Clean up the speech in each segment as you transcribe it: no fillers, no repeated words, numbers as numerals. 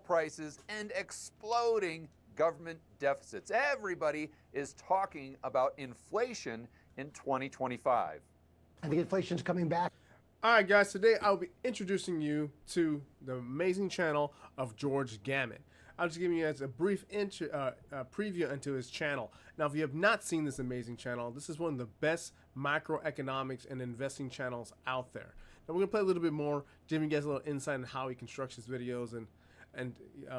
prices, and exploding government deficits. Everybody is talking about inflation in 2025. I think inflation's coming back. All right, guys, today I'll be introducing you to the amazing channel of George Gammon. I'll just give you guys a brief preview into his channel. Now, if you have not seen this amazing channel, this is one of the best macroeconomics and investing channels out there. Now, we're going to play a little bit more, giving you guys a little insight on how he constructs his videos and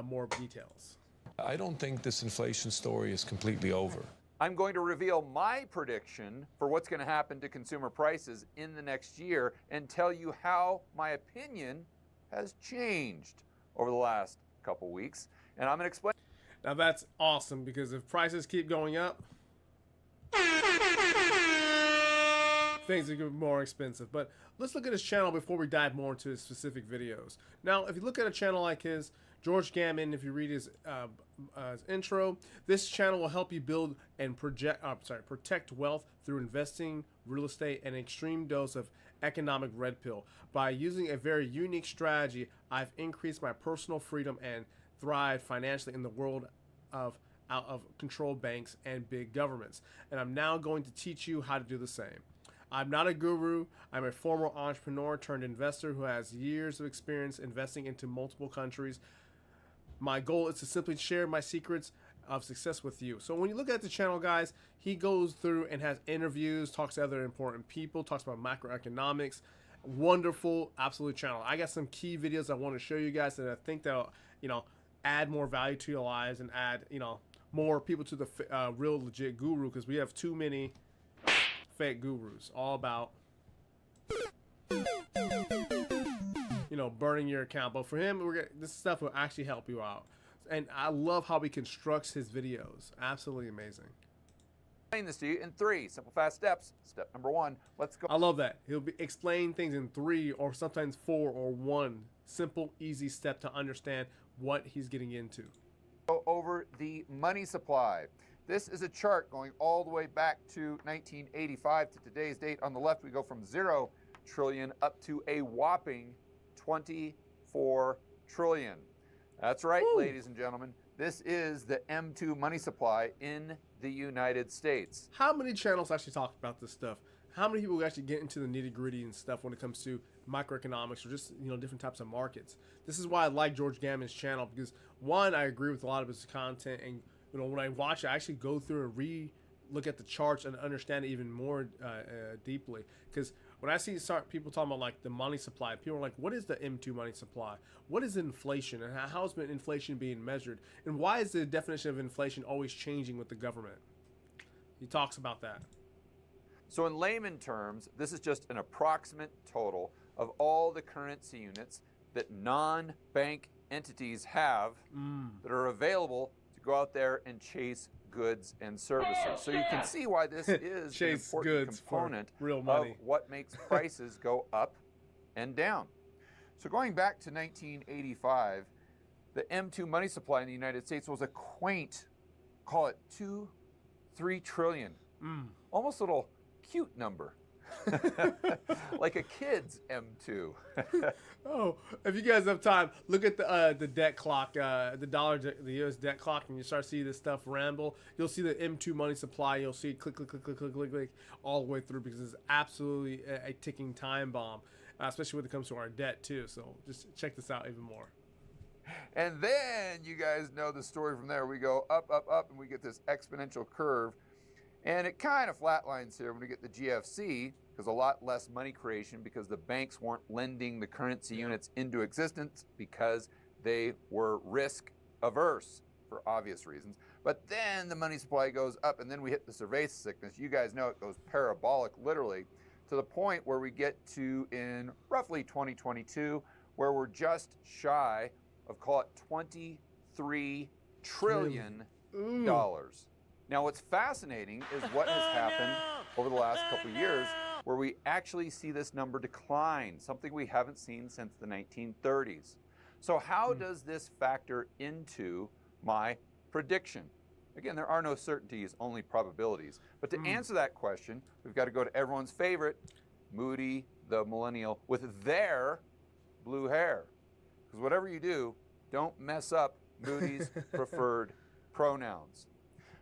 more details. I don't think this inflation story is completely over. I'm going to reveal my prediction for what's going to happen to consumer prices in the next year and tell you how my opinion has changed over the last couple weeks. And I'm going to explain. Now that's awesome, because if prices keep going up, things are getting more expensive. But let's look at his channel before we dive more into his specific videos. Now, if you look at a channel like his, George Gammon, if you read his intro, this channel will help you build and protect wealth through investing, real estate, and an extreme dose of economic red pill. By using a very unique strategy, I've increased my personal freedom and thrived financially in the world of out of control banks and big governments. And I'm now going to teach you how to do the same. I'm not a guru. I'm a former entrepreneur turned investor who has years of experience investing into multiple countries. My goal is to simply share my secrets of success with you. So when you look at the channel, guys, he goes through and has interviews, talks to other important people, talks about macroeconomics. Wonderful, absolute channel. I got some key videos I want to show you guys that I think that'll, add more value to your lives and add, more people to the real legit guru, because we have too many fake gurus all about burning your account. But for him, this stuff will actually help you out. And I love how he constructs his videos. Absolutely amazing. Explain this to you in 3 simple, fast steps. Step number 1, let's go. I love that. He'll be explain things in 3 or sometimes 4 or 1 simple, easy step to understand what he's getting into. Go over the money supply. This is a chart going all the way back to 1985 to today's date. On the left, we go from 0 trillion up to a whopping 24 trillion. That's right, Woo. Ladies and gentlemen. This is the M2 money supply in the United States. How many channels actually talk about this stuff? How many people actually get into the nitty-gritty and stuff when it comes to microeconomics or just different types of markets? This is why I like George Gammon's channel, because one, I agree with a lot of his content, and when I watch it, I actually go through and look at the charts and understand it even more deeply. Because when I see people talking about like the money supply, people are like, what is the M2 money supply? What is inflation, and how has inflation being measured? And why is the definition of inflation always changing with the government? He talks about that. So in layman terms, this is just an approximate total of all the currency units that non-bank entities have that are available to go out there and chase goods and services. So you can see why this is an important component of what makes prices go up and down. So going back to 1985, the M2 money supply in the United States was a quaint, call it 2-3 trillion. Almost a little cute number. Like a kid's M2. Oh, if you guys have time, look at the debt clock, the US debt clock, and you start seeing this stuff ramble. You'll see the M2 money supply. You'll see click, click, click, click, click, click, click all the way through, because it's absolutely a ticking time bomb, especially when it comes to our debt too. So just check this out even more. And then you guys know the story from there. We go up, up, up, and we get this exponential curve. And it kind of flatlines here when we get the GFC, because a lot less money creation, because the banks weren't lending the currency units into existence because they were risk averse for obvious reasons. But then the money supply goes up, and then we hit the surveillance sickness. You guys know it goes parabolic, literally, to the point where we get to in roughly 2022, where we're just shy of, call it, $23 trillion. Now, what's fascinating is what has happened over the last couple of years, where we actually see this number decline, something we haven't seen since the 1930s. So how does this factor into my prediction? Again, there are no certainties, only probabilities. But to answer that question, we've got to go to everyone's favorite, Moody the millennial with their blue hair. Because whatever you do, don't mess up Moody's preferred pronouns.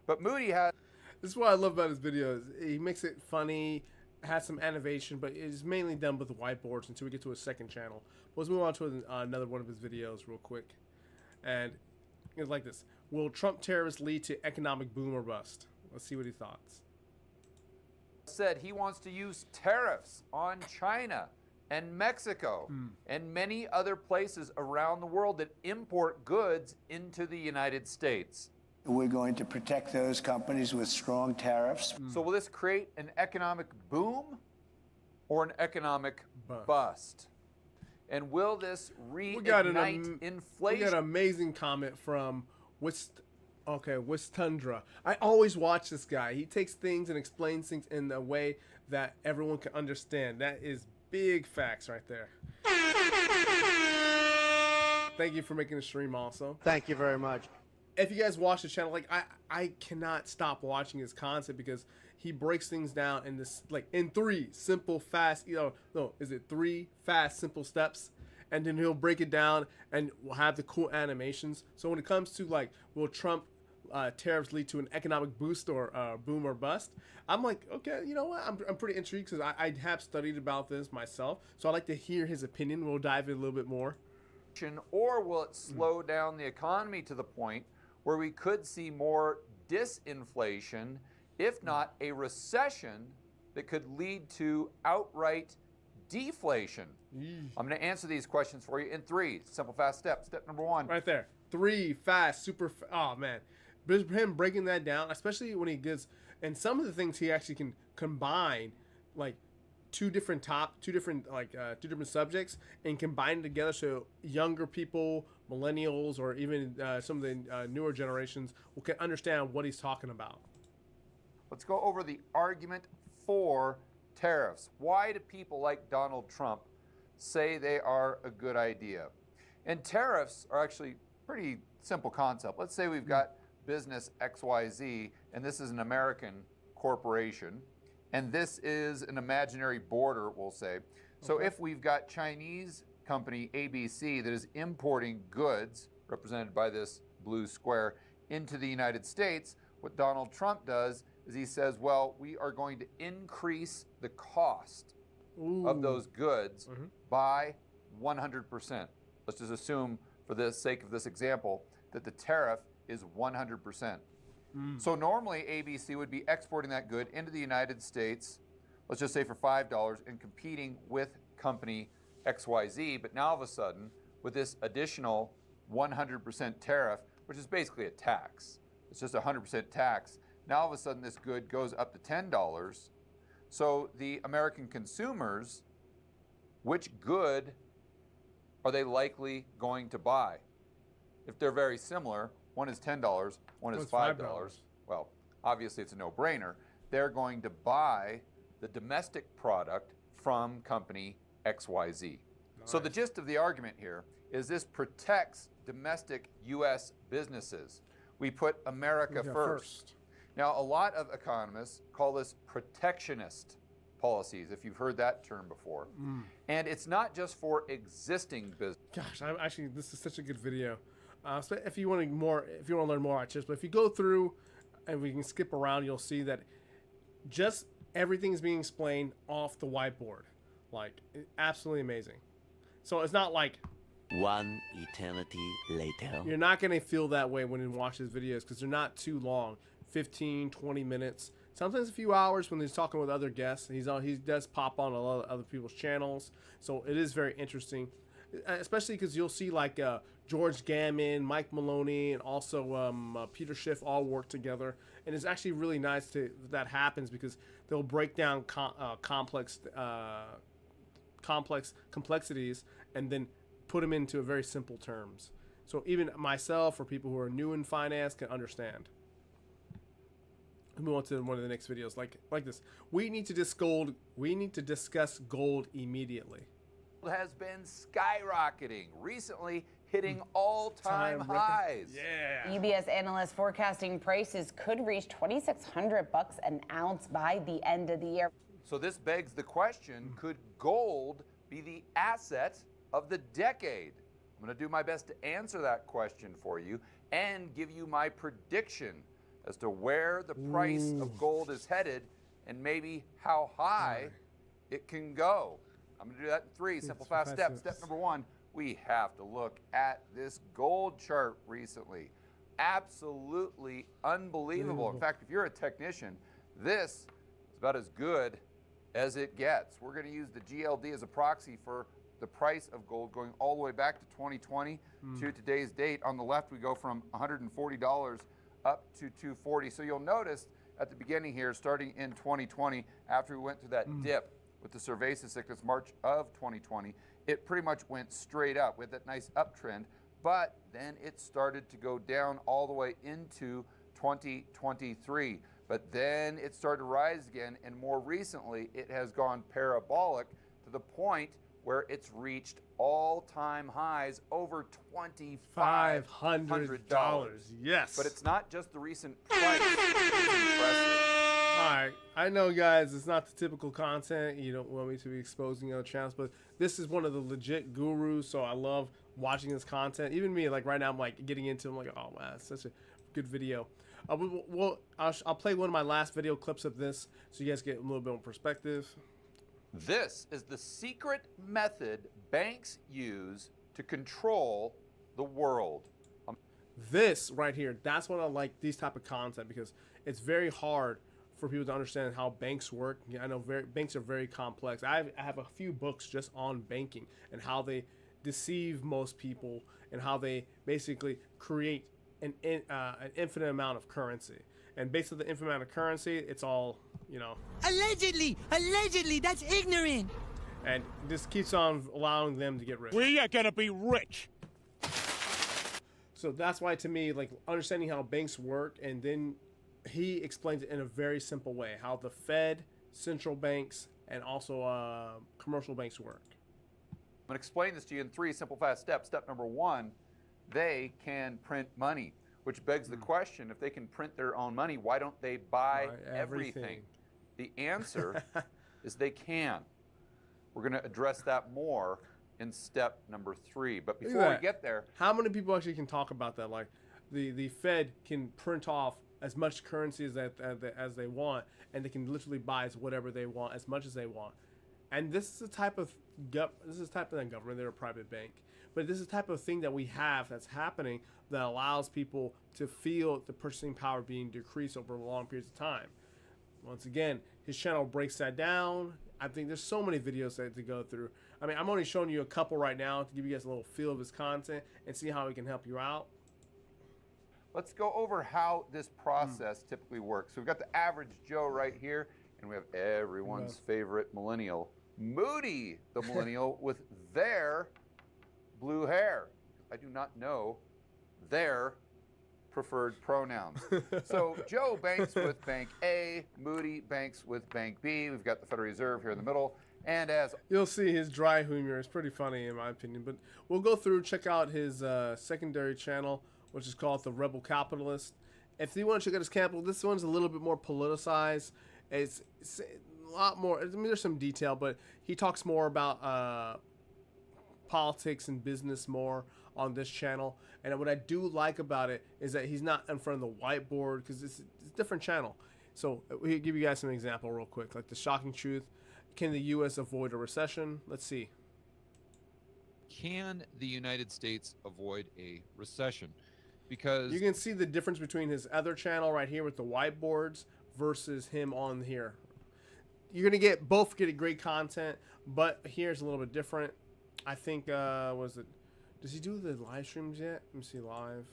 But Moody has... This is what I love about his videos. He makes it funny, has some animation, but it's mainly done with the whiteboards until we get to his second channel. But let's move on to another one of his videos real quick. And it's like this. Will Trump tariffs lead to economic boom or bust? Let's see what he thoughts. Said he wants to use tariffs on China and Mexico and many other places around the world that import goods into the United States. We're going to protect those companies with strong tariffs. So will this create an economic boom or an economic bust? And will this reignite inflation? We got an amazing comment from Tundra. I always watch this guy. He takes things and explains things in a way that everyone can understand. That is big facts right there. Thank you for making the stream also. Thank you very much. If you guys watch the channel, like I cannot stop watching his content because he breaks things down in this, like, in 3 simple, fast, is it 3 fast, simple steps? And then he'll break it down and we'll have the cool animations. So when it comes to, like, will Trump tariffs lead to an economic boost or boom or bust? I'm like, okay, you know what? I'm pretty intrigued because I have studied about this myself. So I'd like to hear his opinion. We'll dive in a little bit more. Or will it slow down the economy to the point where we could see more disinflation, if not a recession that could lead to outright deflation? I'm going to answer these questions for you in 3 simple, fast steps. Step number 1. Right there. 3 fast, super. Oh, man. Him breaking that down, especially when he gets, and some of the things he actually can combine, like two different subjects and combine together so younger people, millennials, or even some of the newer generations can understand what he's talking about. Let's go over the argument for tariffs. Why do people like Donald Trump say they are a good idea? And tariffs are actually pretty simple concept. Let's say we've got business XYZ, and this is an American corporation, and this is an imaginary border, we'll say. So if we've got Chinese company ABC that is importing goods, represented by this blue square, into the United States, what Donald Trump does is he says, well, we are going to increase the cost of those goods by 100%. Let's just assume, for the sake of this example, that the tariff is 100%. So normally ABC would be exporting that good into the United States, let's just say for $5, and competing with company XYZ. But now all of a sudden, with this additional 100% tariff, which is basically a tax, it's just 100% tax, now all of a sudden this good goes up to $10. So the American consumers, which good are they likely going to buy? If they're very similar, one is $10, one is $5. Well, obviously it's a no-brainer. They're going to buy the domestic product from company XYZ. Nice. So the gist of the argument here is this protects domestic U.S. businesses. We put America first. Now, a lot of economists call this protectionist policies, if you've heard that term before. And it's not just for existing business. Gosh, actually, this is such a good video. If you want to learn more about chips, but if you go through and we can skip around, you'll see that just everything's being explained off the whiteboard. Like, absolutely amazing. So it's not like one eternity later. You're not going to feel that way when you watch his videos because they're not too long, 15, 20 minutes. Sometimes a few hours when he's talking with other guests. He does pop on a lot of other people's channels, so it is very interesting. Especially because you'll see like George Gammon, Mike Maloney, and also Peter Schiff all work together. And it's actually really nice that happens because they'll break down complexities and then put them into very simple terms. So even myself or people who are new in finance can understand. Let's move on to one of the next videos like this. We need to discuss gold immediately. Has been skyrocketing, recently hitting all-time highs. Yeah. UBS analysts forecasting prices could reach $2,600 an ounce by the end of the year. So this begs the question, could gold be the asset of the decade? I'm going to do my best to answer that question for you and give you my prediction as to where the price of gold is headed and maybe how high it can go. I'm going to do that in 3 simple, fast steps. Step number 1, we have to look at this gold chart recently. Absolutely unbelievable. In fact, if you're a technician, this is about as good as it gets. We're going to use the GLD as a proxy for the price of gold going all the way back to 2020 to today's date. On the left, we go from $140 up to $240. So you'll notice at the beginning here, starting in 2020, after we went through that dip with the cerveza sickness March of 2020, it pretty much went straight up with that nice uptrend, but then it started to go down all the way into 2023. But then it started to rise again, and more recently, it has gone parabolic to the point where it's reached all-time highs over $2,500. Yes. But it's not just the recent price. It's impressive. All right, I know, guys, it's not the typical content. You don't want me to be exposing other channels, but this is one of the legit gurus, so I love watching this content. Even me, like right now, I'm like getting into it. I'm like, oh, man, it's such a good video. I'll play one of my last video clips of this so you guys get a little bit more perspective. This is the secret method banks use to control the world. This right here, that's what I like, these type of content, because it's very hard for people to understand how banks work. I know banks are very complex. I have a few books just on banking and how they deceive most people and how they basically create an infinite amount of currency. And based on the infinite amount of currency, it's all, you know. Allegedly, that's ignorant. And this keeps on allowing them to get rich. We are gonna be rich. So that's why, to me, like understanding how banks work, and then he explains it in a very simple way, how the Fed, central banks, and also commercial banks work. I'm going to explain this to you in 3 simple, fast steps. Step number 1, they can print money, which begs the question, if they can print their own money, why don't they buy everything? The answer is they can. We're going to address that more in step number 3. But before we get there, how many people actually can talk about that? Like the Fed can print off as much currency as they want, and they can literally buy whatever they want, as much as they want. And this is the type of government. They're a private bank, but this is the type of thing that we have that's happening that allows people to feel the purchasing power being decreased over long periods of time. Once again, his channel breaks that down. I think there's so many videos to go through. I mean, I'm only showing you a couple right now to give you guys a little feel of his content and see how he can help you out. let's go over how this process typically works. So we've got the average Joe right here, and we have everyone's favorite millennial, Moody, the millennial, with their blue hair. I do not know their preferred pronouns. So Joe banks with Bank A, Moody banks with Bank B. We've got the Federal Reserve here in the middle. And as you'll see, his dry humor is pretty funny in my opinion. But we'll go through, check out his secondary channel, which is called The Rebel Capitalist. If you want to check out his channel, this one's a little bit more politicized. It's a lot more, I mean, there's some detail, but he talks more about politics and business more on this channel. And what I do like about it is that he's not in front of the whiteboard, because it's a different channel. So we'll give you guys an example real quick, like the shocking truth. Can the U.S. avoid a recession? Let's see. Can the United States avoid a recession? Because you can see the difference between his other channel right here with the whiteboards versus him on here. You're going to get both getting great content, but here's a little bit different. I think, was it, does he do the live streams yet? Let me see live.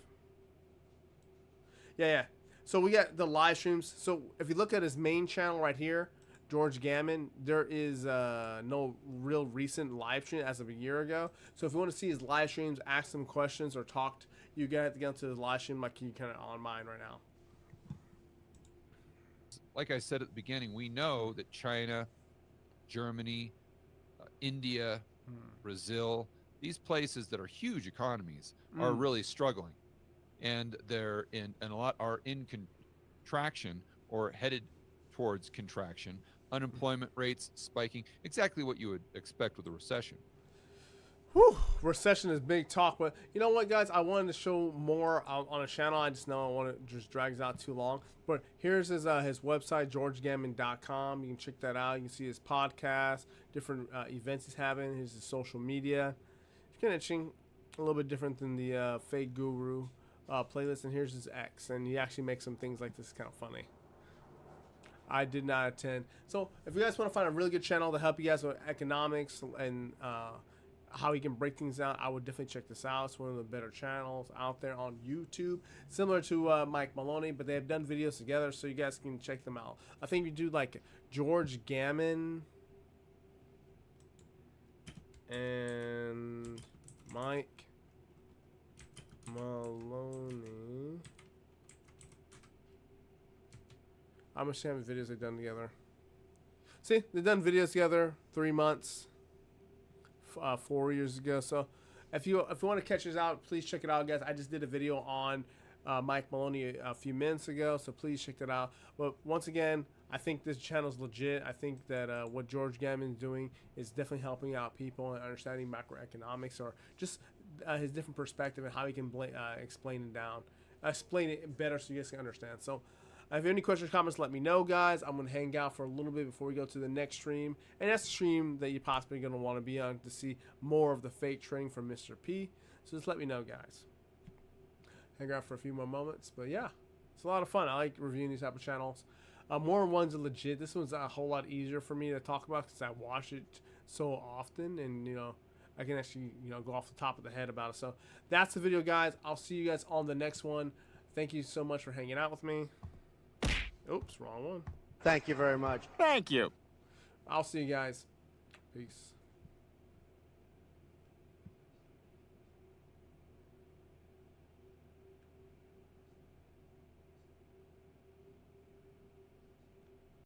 Yeah. So we got the live streams. So if you look at his main channel right here, George Gammon, there is no real recent live stream as of a year ago. So if you want to see his live streams, ask some questions or talk, you got to get into the live stream like you kind of on mine right now. like I said at the beginning, we know that China, Germany, India, Brazil, these places that are huge economies are really struggling, and they're in, and a lot are in contraction or headed towards contraction. Unemployment rates spiking, exactly what you would expect with a recession. Whew, recession is big talk, but you know what, guys? I wanted to show more on a channel. I just know I want to just drags out too long. But here's his website, georgegammon.com. You can check that out. You can see his podcast, different events he's having, his social media. It's kind of interesting, a little bit different than the Fake Guru playlist. And here's his X, and he actually makes some things like this kind of funny. I did not attend. So if you guys want to find a really good channel to help you guys with economics and how you can break things down, I would definitely check this out. It's one of the better channels out there on YouTube, similar to Mike Maloney, but they have done videos together, so you guys can check them out. I think you do like George Gammon and Mike Maloney. I'm just having videos they've done together. See, they've done videos together 3 months. 4 years ago. So if you want to catch this out, please check it out, guys. I just did a video on Mike Maloney a few minutes ago, so please check that out. But once again, I think this channel is legit. I think that what George Gammon is doing is definitely helping out people and understanding macroeconomics, or just his different perspective and how he can explain it better so you guys can understand. So if you have any questions or comments, let me know, guys. I'm going to hang out for a little bit before we go to the next stream. And that's the stream that you're possibly going to want to be on to see more of the fake trading from Mr. P. So just let me know, guys. Hang out for a few more moments. But yeah, it's a lot of fun. I like reviewing these type of channels. More ones are legit. This one's a whole lot easier for me to talk about because I watch it so often. And, you know, I can actually, you know, go off the top of the head about it. So that's the video, guys. I'll see you guys on the next one. Thank you so much for hanging out with me. Oops, wrong one. Thank you very much. Thank you. I'll see you guys. Peace.